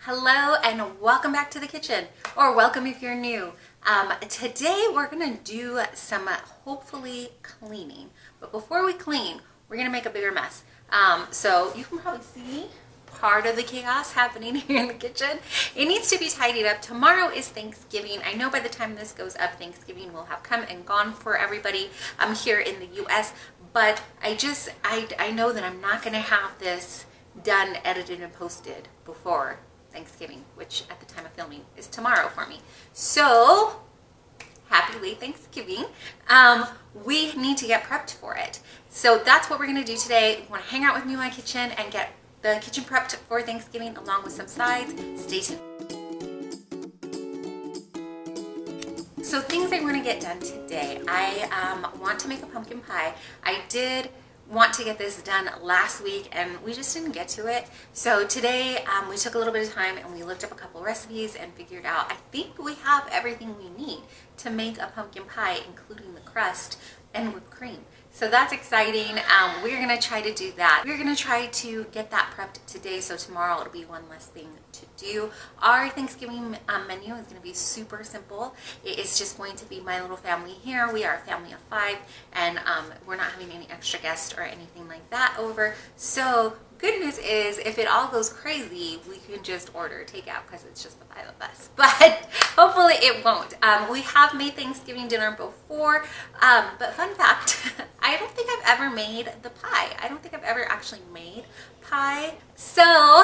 Hello and welcome back to the kitchen, or welcome if you're new. Today we're gonna do some hopefully cleaning, but before we clean, we're gonna make a bigger mess. So you can probably see part of the chaos happening here in the kitchen. It needs to be tidied up. Tomorrow is Thanksgiving. I know by the time this goes up, Thanksgiving will have come and gone for everybody here in the US, but I know that I'm not gonna have this done, edited, and posted before Thanksgiving, which at the time of filming is tomorrow for me. So happy late Thanksgiving. We need to get prepped for it. So that's what we're gonna do today. You wanna hang out with me in my kitchen and get the kitchen prepped for Thanksgiving along with some sides. Stay tuned. So things I want to get done today. I want to make a pumpkin pie. I did want to get this done last week and we just didn't get to it. So today we took a little bit of time and we looked up a couple recipes and figured out I think we have everything we need to make a pumpkin pie, including the crust and whipped cream. So that's exciting. We're gonna try to do that. We're gonna try to get that prepped today, so tomorrow it'll be one less thing to do. Our Thanksgiving menu is gonna be super simple. It is just going to be my little family here. We are a family of 5, and we're not having any extra guests or anything like that over. So good news is, if it all goes crazy, we can just order takeout because it's just the 5 of us. But hopefully it won't. We have made Thanksgiving dinner before, but fun fact, I don't think I've ever made the pie. I don't think I've ever actually made pie. So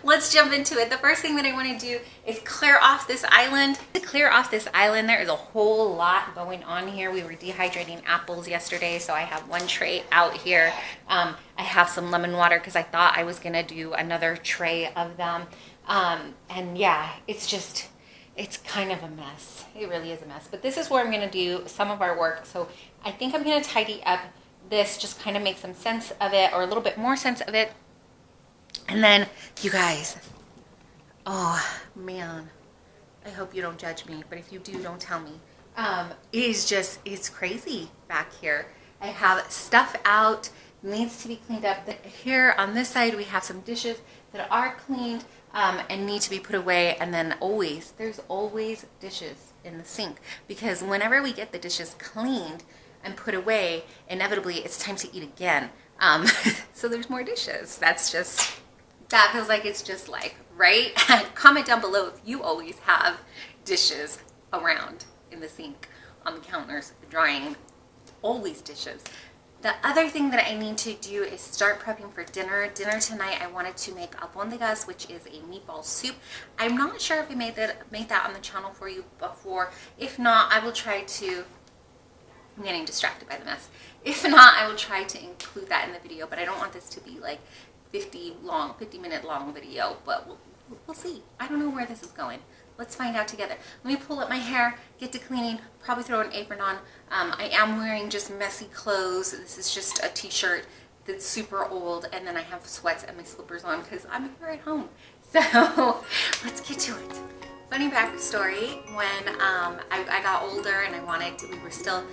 let's jump into it. The first thing that I want to do is clear off this island. To clear off this island, there is a whole lot going on here. We were dehydrating apples yesterday, so I have one tray out here. I have some lemon water because I thought I was going to do another tray of them. And yeah, it's kind of a mess. It really is a mess. But this is where I'm going to do some of our work. So I think I'm going to tidy up this, just kind of make some sense of it, or a little bit more sense of it. And then, you guys, oh man, I hope you don't judge me, but if you do, don't tell me. It's crazy back here. I have stuff out, needs to be cleaned up. Here on this side, we have some dishes that are cleaned and need to be put away. And then there's always dishes in the sink, because whenever we get the dishes cleaned and put away, inevitably it's time to eat again. So there's more dishes. That feels like it's just life, right? Comment down below if you always have dishes around in the sink, on the counters, drying, always dishes. The other thing that I need to do is start prepping for dinner. Dinner tonight, I wanted to make Albondigas, which is a meatball soup. I'm not sure if I made that on the channel for you before. If not, I will try to. I'm getting distracted by the mess. If not, I will try to include that in the video, but I don't want this to be like 50-minute long video, but we'll see. I don't know where this is going. Let's find out together. Let me pull up my hair, get to cleaning, probably throw an apron on. I am wearing just messy clothes. This is just a t-shirt that's super old, and then I have sweats and my slippers on because I'm here at home. So let's get to it. Funny backstory, when I got older and we were still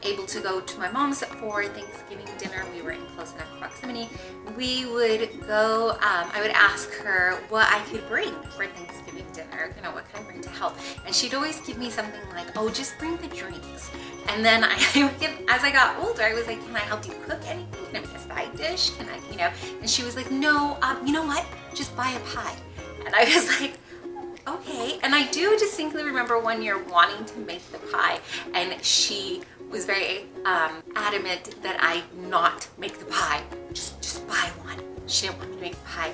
able to go to my mom's for Thanksgiving dinner. We were in close enough proximity. We would go, I would ask her what I could bring for Thanksgiving dinner, what can I bring to help? And she'd always give me something like, oh, just bring the drinks. And then as I got older, I was like, can I help you cook anything? Can I make a side dish? Can I, and she was like, no, you know what? Just buy a pie. And I was like, okay. And I do distinctly remember one year wanting to make the pie, and she was very adamant that I not make the pie. Just buy one. She didn't want me to make the pie.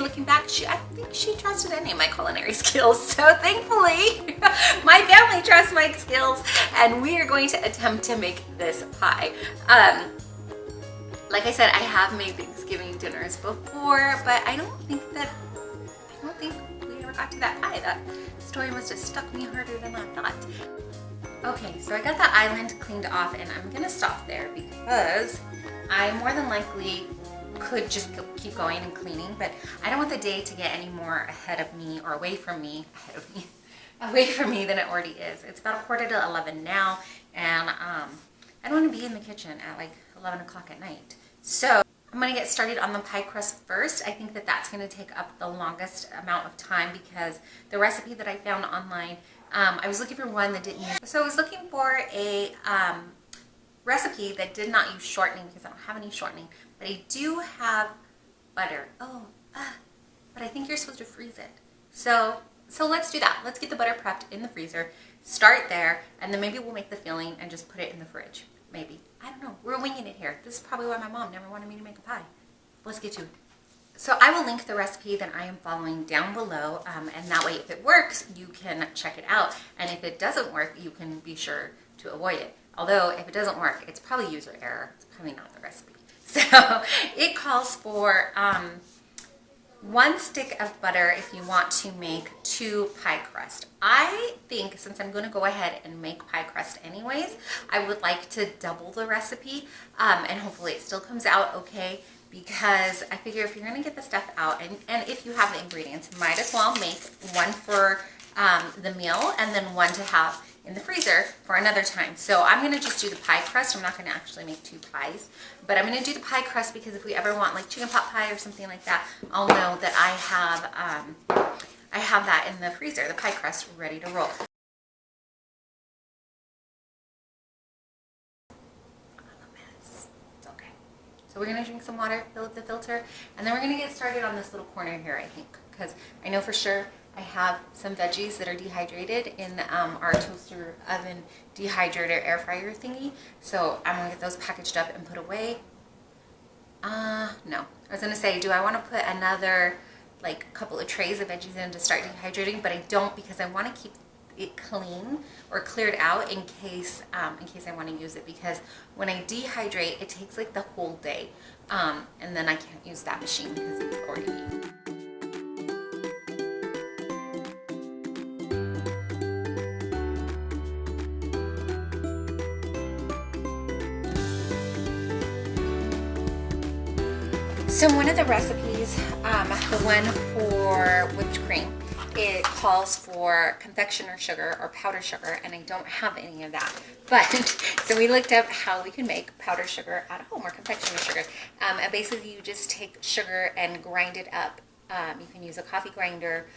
Looking back, I don't think she trusted any of my culinary skills. So thankfully, my family trusts my skills, and we are going to attempt to make this pie. Like I said, I have made Thanksgiving dinners before, but I don't think we ever got to that pie. That story must have stuck me harder than I thought. Okay, so I got the island cleaned off, and I'm gonna stop there because I more than likely could just keep going and cleaning, but I don't want the day to get any more ahead of me, or away from me than it already is. It's about 11:15 now, and I don't want to be in the kitchen at like 11 o'clock at night. So I'm going to get started on the pie crust first. I think that that's going to take up the longest amount of time because the recipe that I found online, I was looking for one that didn't use. So I was looking for a recipe that did not use shortening because I don't have any shortening, but I do have butter. But I think you're supposed to freeze it. So let's do that. Let's get the butter prepped in the freezer, start there, and then maybe we'll make the filling and just put it in the fridge. Maybe. I don't know. We're winging it here. This is probably why my mom never wanted me to make a pie. Let's get to it. So I will link the recipe that I am following down below, and that way if it works, you can check it out. And if it doesn't work, you can be sure to avoid it. Although if it doesn't work, it's probably user error. It's probably not the recipe. So it calls for 1 stick of butter if you want to make 2 pie crust. I think since I'm going to go ahead and make pie crust anyways, I would like to double the recipe, and hopefully it still comes out okay, because I figure if you're going to get the stuff out and if you have the ingredients, might as well make 1 for the meal and then 1 to have in the freezer for another time. So I'm going to just do the pie crust. I'm not going to actually make 2 pies, but I'm going to do the pie crust because if we ever want like chicken pot pie or something like that, I'll know that I have that in the freezer, the pie crust ready to roll. So we're going to drink some water, fill up the filter, and then we're going to get started on this little corner here, I think, because I know for sure I have some veggies that are dehydrated in our toaster oven dehydrator air fryer thingy. So I'm going to get those packaged up and put away. No. I was going to say, do I want to put another like couple of trays of veggies in to start dehydrating? But I don't, because I want to keep it clean or cleared out in case I want to use it, because when I dehydrate it takes like the whole day, and then I can't use that machine because it's already. So one of the recipes, the one for whipped cream, it calls for confectioner sugar or powdered sugar, and I don't have any of that. But so we looked up how we can make powdered sugar at home, or confectioner sugar. And basically you just take sugar and grind it up. You can use a coffee grinder.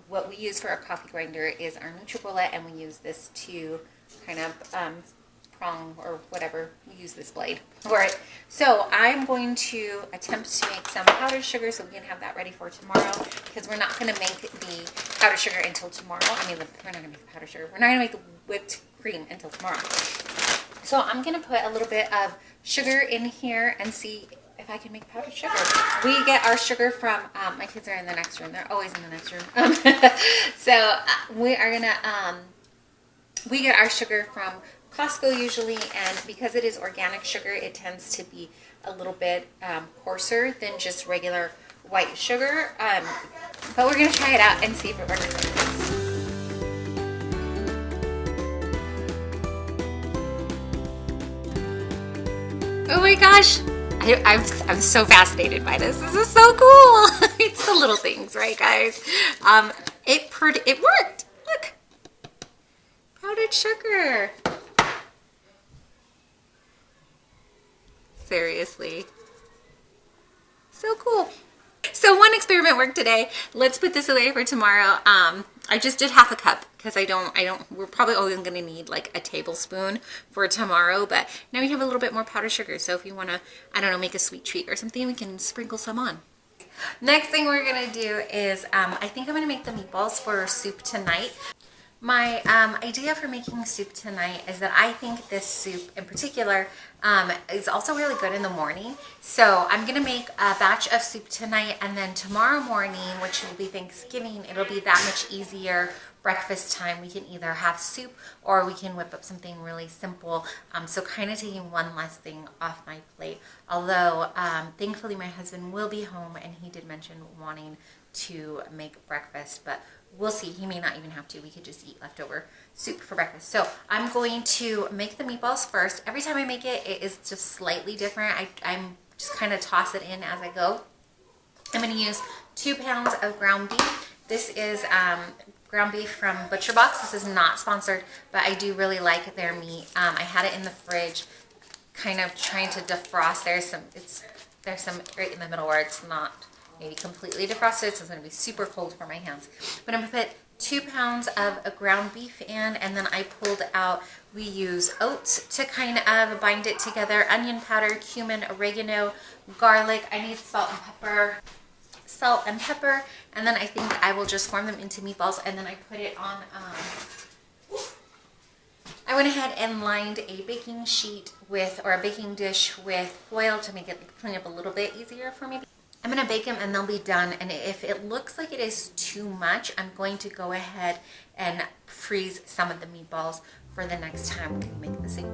What we use for our coffee grinder is our NutriBullet, and we use this to kind of prong or whatever. We use this blade for it. So I'm going to attempt to make some powdered sugar so we can have that ready for tomorrow, because we're not going to make the powdered sugar until tomorrow. I mean, we're not going to make the powdered sugar. We're not going to make the whipped cream until tomorrow. So I'm going to put a little bit of sugar in here and see if I can make powdered sugar. We get our sugar from, my kids are in the next room. They're always in the next room. So we are going to, we get our sugar from Costco usually, and because it is organic sugar, it tends to be a little bit coarser than just regular white sugar. But we're going to try it out and see if it works. Oh my gosh, I'm so fascinated by this. This is so cool. It's the little things, right, guys? It worked. Look, powdered sugar. Seriously, so cool. So one experiment worked today. Let's put this away for tomorrow. I just did half a cup because we're probably only going to need like a tablespoon for tomorrow, but now we have a little bit more powdered sugar. So if you want to, I don't know, make a sweet treat or something, we can sprinkle some on. Next thing we're going to do is, I think I'm going to make the meatballs for soup tonight. My idea for making soup tonight is that I think this soup in particular is also really good in the morning. So I'm going to make a batch of soup tonight, and then tomorrow morning, which will be Thanksgiving, it'll be that much easier breakfast time. We can either have soup or we can whip up something really simple. So kind of taking one less thing off my plate. Although thankfully my husband will be home, and he did mention wanting to make breakfast, but we'll see. He may not even have to. We could just eat leftover soup for breakfast. So I'm going to make the meatballs first. Every time I make it, it is just slightly different. I'm just kind of toss it in as I go. I'm going to use 2 pounds of ground beef. This is ground beef from Butcher Box. This is not sponsored, but I do really like their meat. I had it in the fridge, kind of trying to defrost. It's there's some right in the middle where it's not maybe completely defrosted, so it's going to be super cold for my hands. But I'm going to put 2 pounds of a ground beef in, and then I pulled out, we use oats to kind of bind it together, onion powder, cumin, oregano, garlic. I need salt and pepper, and then I think I will just form them into meatballs, and then I put it on, I went ahead and lined a baking sheet with, or a baking dish with foil to make it clean up a little bit easier for me. I'm going to bake them and they'll be done, and if it looks like it is too much, I'm going to go ahead and freeze some of the meatballs for the next time we make the same.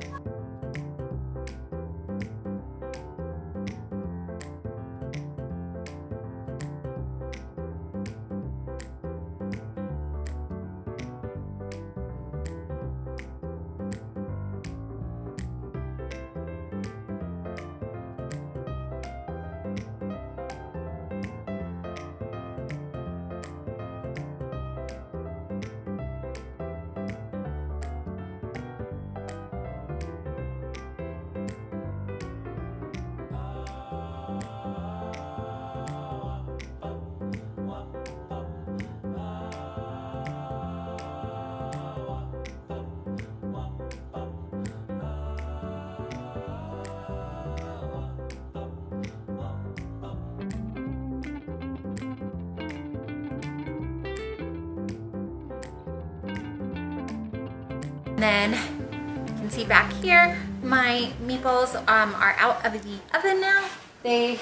Then you can see back here, my meatballs are out of the oven now. I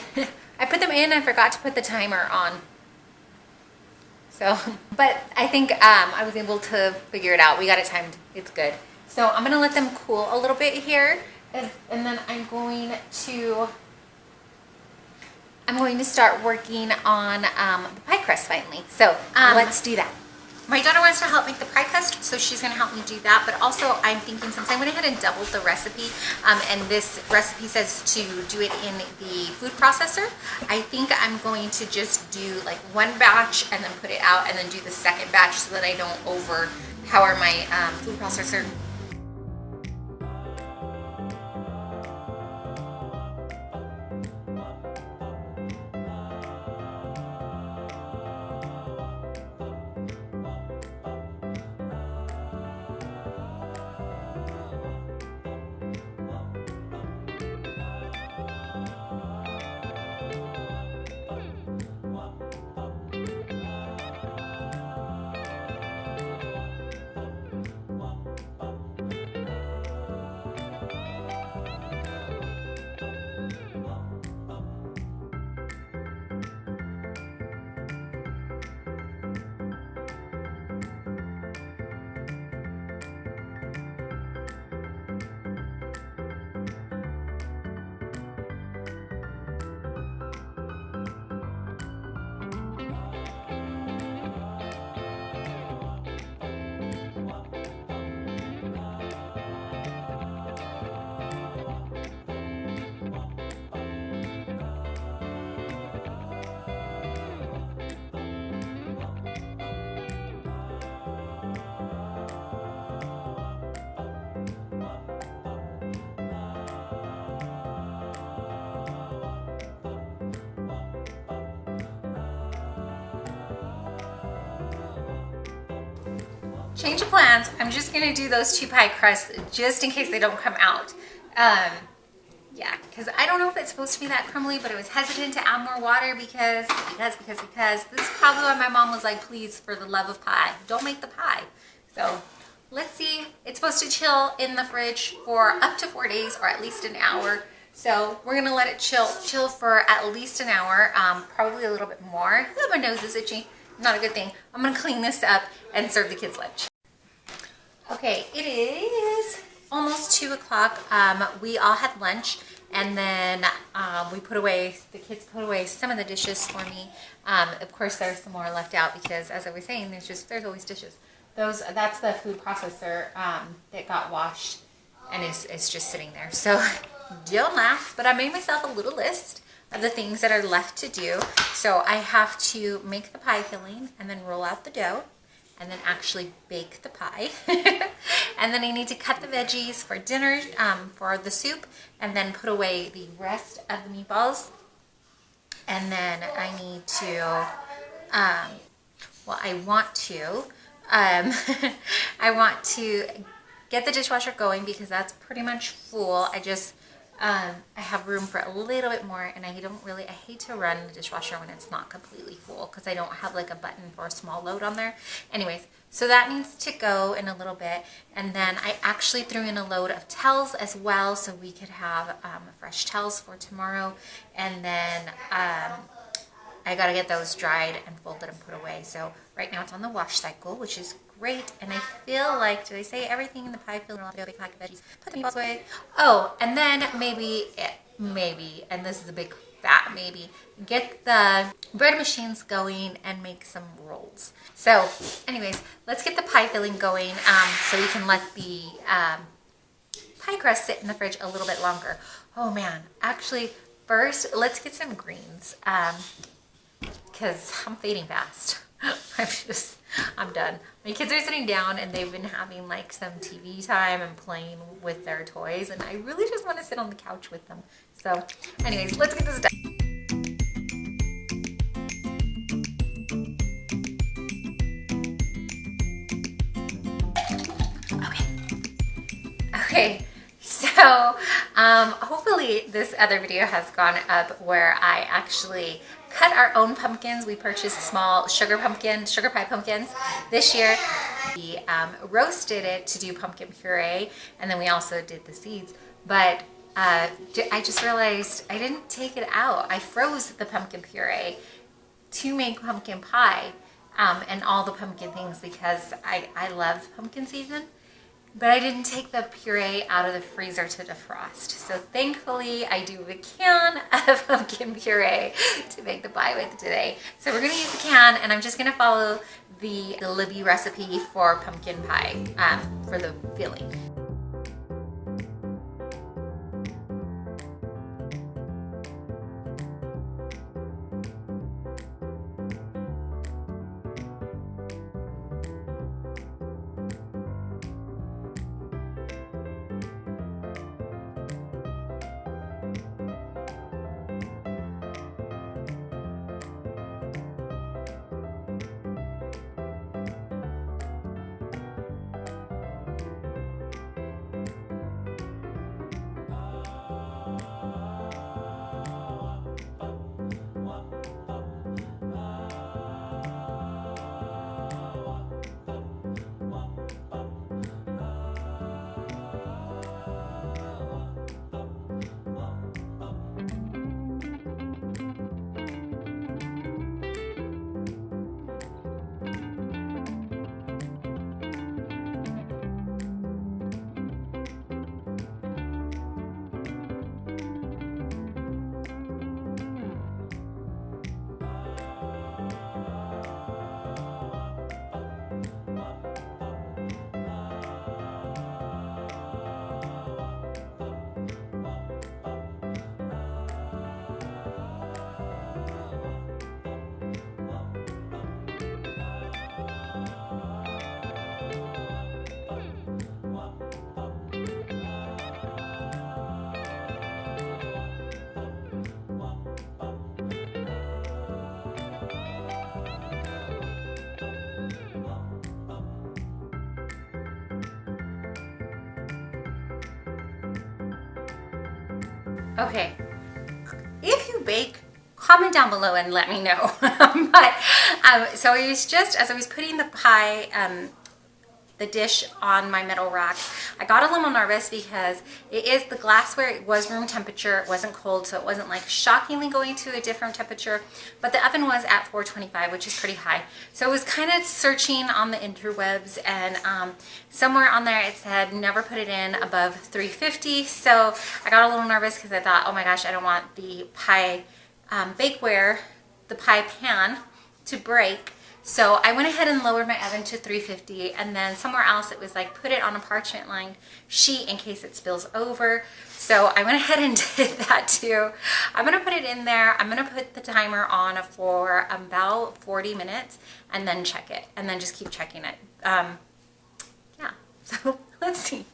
put them in, I forgot to put the timer on. So, but I think I was able to figure it out. We got it timed, it's good. So I'm gonna let them cool a little bit here, and then I'm going to start working on the pie crust finally. So let's do that. My daughter wants to help make the pie crust, so she's going to help me do that. But also, I'm thinking, since I went ahead and doubled the recipe, and this recipe says to do it in the food processor, I think I'm going to just do like one batch and then put it out, and then do the second batch so that I don't overpower my food processor. Change of plans. I'm just gonna do those 2 pie crusts just in case they don't come out. Yeah, because I don't know if it's supposed to be that crumbly, but I was hesitant to add more water because this is probably why my mom was like, please, for the love of pie, don't make the pie. So let's see. It's supposed to chill in the fridge for up to 4 days, or at least an hour. So we're gonna let it chill for at least an hour, probably a little bit more. Oh, my nose is itchy. Not a good thing. I'm gonna clean this up and serve the kids lunch. Okay, it is almost 2 o'clock. We all had lunch, and then the kids put away some of the dishes for me. Of course, there's some more left out because, as I was saying, there's always dishes. That's the food processor that got washed and is just sitting there. So don't laugh, but I made myself a little list of the things that are left to do. So I have to make the pie filling and then roll out the dough and then actually bake the pie. And then I need to cut the veggies for dinner, for the soup, and then put away the rest of the meatballs. And then I need to, well, I want to, I want to get the dishwasher going because that's pretty much full. I have room for a little bit more, and I hate to run the dishwasher when it's not completely full because I don't have like a button for a small load on there. Anyways, so that needs to go in a little bit. And then I actually threw in a load of towels as well, so we could have fresh towels for tomorrow. And then I gotta get those dried and folded and put away. So right now it's on the wash cycle, which is great. And I feel like, did I say everything in the pie filling? I'll do a big pack of veggies. Put the meatballs away. Oh, and then maybe, and this is a big fat maybe, get the bread machines going and make some rolls. So anyways, let's get the pie filling going so we can let the pie crust sit in the fridge a little bit longer. Oh man, actually first let's get some greens because I'm fading fast. I'm done. My kids are sitting down and they've been having like some TV time and playing with their toys, and I really just want to sit on the couch with them. So anyways, let's get this done. Okay, so hopefully this other video has gone up where I actually cut our own pumpkins. We purchased small sugar pie pumpkins this year. We roasted it to do pumpkin puree, and then we also did the seeds. But I just realized I didn't take it out. I froze the pumpkin puree to make pumpkin pie and all the pumpkin things because I love pumpkin season. But I didn't take the puree out of the freezer to defrost. So thankfully I do have a can of pumpkin puree to make the pie with today. So we're gonna use the can, and I'm just gonna follow the Libby recipe for pumpkin pie for the filling. Okay, if you bake, comment down below and let me know. So I was just, as I was putting the pie, the dish on my metal rack, I got a little nervous because the glassware, it was room temperature, it wasn't cold, so it wasn't like shockingly going to a different temperature, but the oven was at 425, which is pretty high. So I was kind of searching on the interwebs, and somewhere on there it said never put it in above 350. So I got a little nervous because I thought, oh my gosh, I don't want the pie bakeware, the pie pan, to break. So I went ahead and lowered my oven to 350, and then somewhere else it was like put it on a parchment lined sheet in case it spills over. So I went ahead and did that too. I'm gonna put it in there. I'm gonna put the timer on for about 40 minutes and then check it, and then just keep checking it. Yeah, so let's see.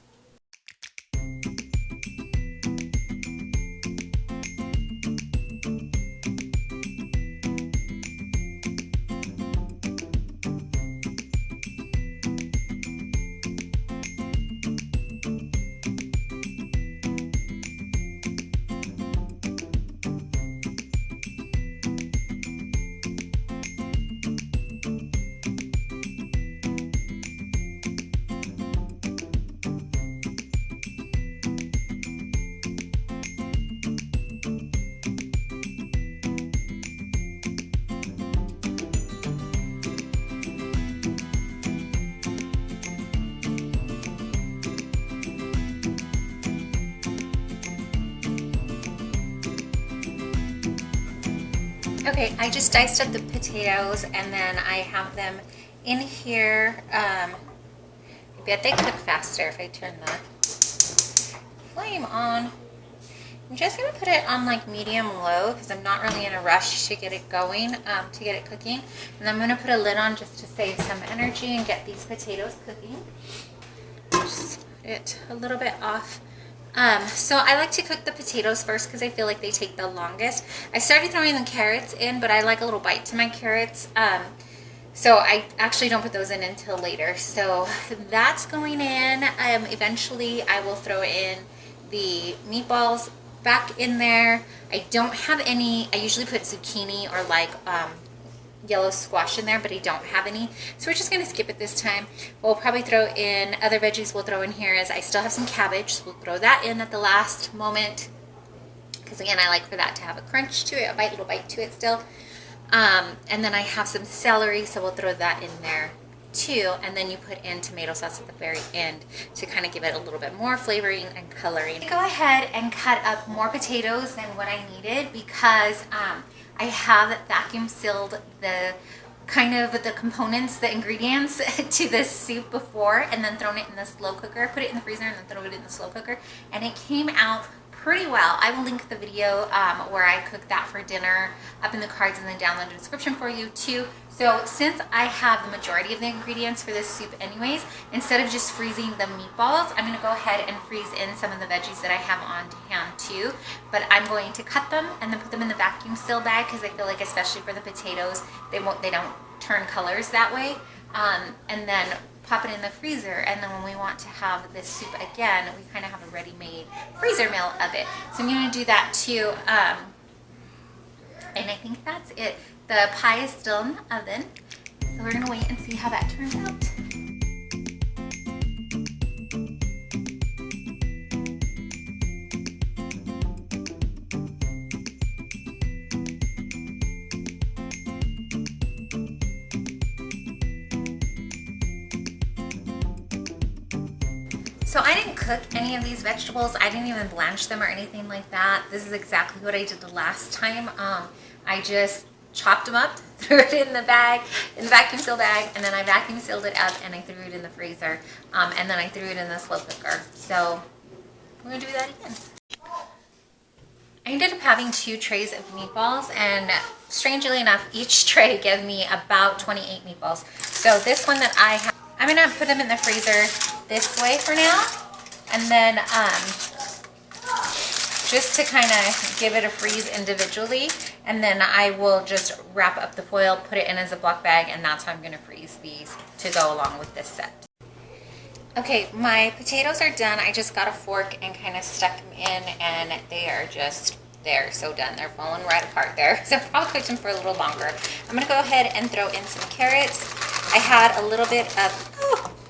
Okay, I just diced up the potatoes and then I have them in here. I bet they cook faster if I turn the flame on. I'm just gonna put it on like medium low because I'm not really in a rush to get it going, to get it cooking. And I'm gonna put a lid on just to save some energy and get these potatoes cooking. Just put it a little bit off. So I like to cook the potatoes first because I feel like they take the longest. I started throwing the carrots in, but I like a little bite to my carrots. So I actually don't put those in until later. So that's going in. Eventually I will throw in the meatballs back in there. I don't have any. I usually put zucchini or like yellow squash in there, but I don't have any, so we're just gonna skip it this time. We'll probably throw in other veggies. We'll throw in here as I still have some cabbage, so we'll throw that in at the last moment because again I like for that to have a crunch to it, a little bite to it still. And then I have some celery, so we'll throw that in there too. And then you put in tomato sauce at the very end to kind of give it a little bit more flavoring and coloring. Go ahead and cut up more potatoes than what I needed because I have vacuum sealed the components, the ingredients to this soup before, and then thrown it in the slow cooker. Put it in the freezer and then throw it in the slow cooker, and it came out pretty well. I will link the video where I cooked that for dinner up in the cards and then down in the description for you too. So since I have the majority of the ingredients for this soup anyways, instead of just freezing the meatballs, I'm going to go ahead and freeze in some of the veggies that I have on hand too. But I'm going to cut them and then put them in the vacuum seal bag because I feel like especially for the potatoes, they don't turn colors that way. And then pop it in the freezer, and then when we want to have this soup again, we kind of have a ready-made freezer meal of it. So I'm going to do that too. And I think that's it. The pie is still in the oven, so we're going to wait and see how that turns out. So I didn't cook any of these vegetables. I didn't even blanch them or anything like that. This is exactly what I did the last time. I just chopped them up, threw it in the bag, in the vacuum seal bag, and then I vacuum sealed it up and I threw it in the freezer. And then I threw it in the slow cooker. So we're gonna do that again. I ended up having 2 trays of meatballs, and strangely enough, each tray gave me about 28 meatballs. So this one that I have, I'm gonna put them in the freezer this way for now, and then just to kind of give it a freeze individually, and then I will just wrap up the foil, put it in a Ziploc bag, and that's how I'm gonna freeze these to go along with this set. Okay, my potatoes are done. I just got a fork and kind of stuck them in, and they're so done. They're falling right apart there. So I'll cook them for a little longer. I'm gonna go ahead and throw in some carrots. I had a little bit of,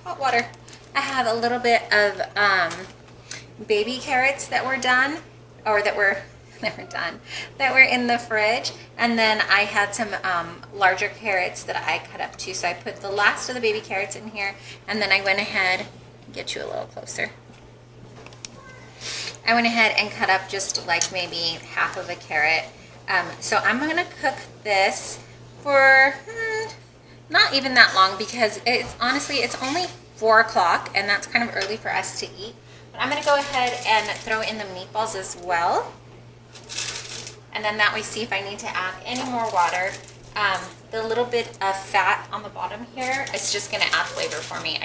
hot water. I have a little bit of baby carrots that were done, or that were in the fridge. And then I had some larger carrots that I cut up too. So I put the last of the baby carrots in here, and then I went ahead, get you a little closer. I went ahead and cut up just like maybe half of a carrot. So I'm gonna cook this for not even that long because it's only 4 o'clock, and that's kind of early for us to eat. But I'm gonna go ahead and throw in the meatballs as well. And then that way see if I need to add any more water. The little bit of fat on the bottom here is just gonna add flavor for me.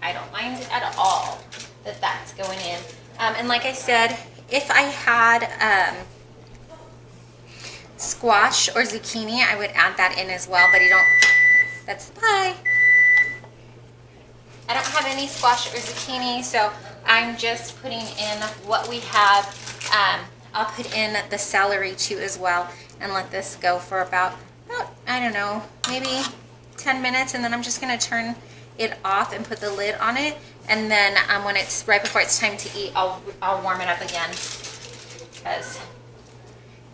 I don't mind at all that that's going in. And like I said, if I had squash or zucchini, I would add that in as well, but that's the pie. I don't have any squash or zucchini, so I'm just putting in what we have. I'll put in the celery too as well, and let this go for about I don't know, maybe 10 minutes, and then I'm just gonna turn it off and put the lid on it, and then when it's right before it's time to eat, I'll warm it up again, because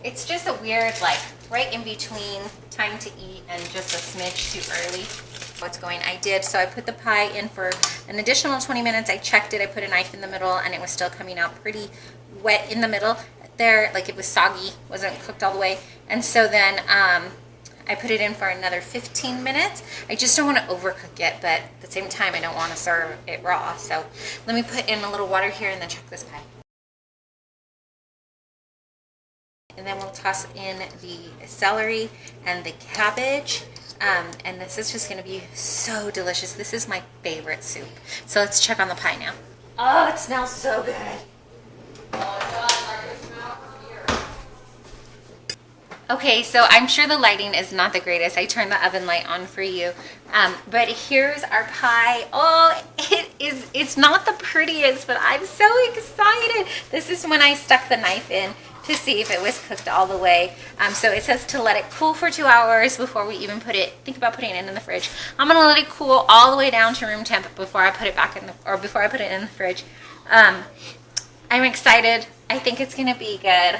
it's just a weird, like, right in between time to eat and just a smidge too early. What's going I did, so I put the pie in for an additional 20 minutes. I checked it, I put a knife in the middle, and it was still coming out pretty wet in the middle there, like it was soggy, wasn't cooked all the way. And so then I put it in for another 15 minutes. I just don't want to overcook it, but at the same time, I don't want to serve it raw. So let me put in a little water here and then check this pie. And then we'll toss in the celery and the cabbage. And this is just going to be so delicious. This is my favorite soup. So let's check on the pie now. Oh, it smells so good. Okay, so I'm sure the lighting is not the greatest. I turned the oven light on for you. But here's our pie. Oh, it's not the prettiest, but I'm so excited. This is when I stuck the knife in to see if it was cooked all the way. So it says to let it cool for 2 hours before we even think about putting it in the fridge. I'm gonna let it cool all the way down to room temp before I put it back in before I put it in the fridge. I'm excited. I think it's gonna be good.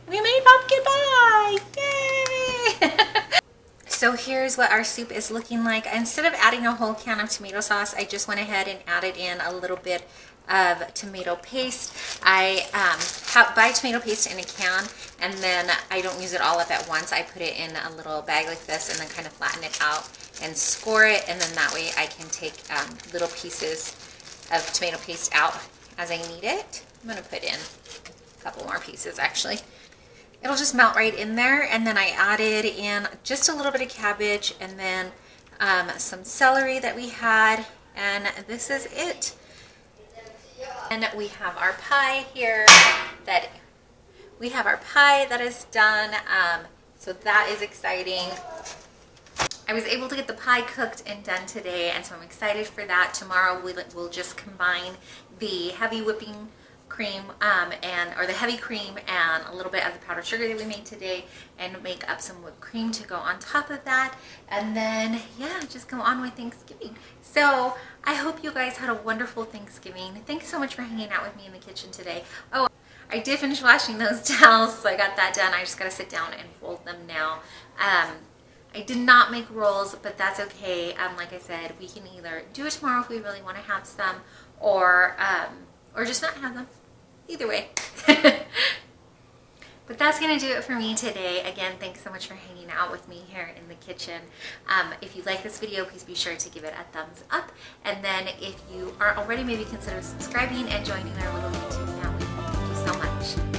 We made pumpkin pie! Yay! So here's what our soup is looking like. Instead of adding a whole can of tomato sauce, I just went ahead and added in a little bit of tomato paste. I buy tomato paste in a can, and then I don't use it all up at once. I put it in a little bag like this and then kind of flatten it out and score it, and then that way I can take little pieces of tomato paste out as I need it. I'm going to put in a couple more pieces actually. It'll just melt right in there, and then I added in just a little bit of cabbage and then some celery that we had, and this is it. And we have our pie here that is done. So that is exciting. I was able to get the pie cooked and done today, and so I'm excited for that. Tomorrow we'll just combine the heavy whipping cream or the heavy cream and a little bit of the powdered sugar that we made today and make up some whipped cream to go on top of that, and then yeah, just go on with Thanksgiving. So I hope you guys had a wonderful Thanksgiving. Thanks so much for hanging out with me in the kitchen today. Oh, I did finish washing those towels, so I got that done. I just gotta sit down and fold them now. I did not make rolls, but that's okay. Like I said, we can either do it tomorrow if we really want to have some, or just not have them. Either way. But that's going to do it for me today. Again, thanks so much for hanging out with me here in the kitchen. If you like this video, please be sure to give it a thumbs up. And then if you aren't already, maybe consider subscribing and joining our little YouTube family. Thank you so much.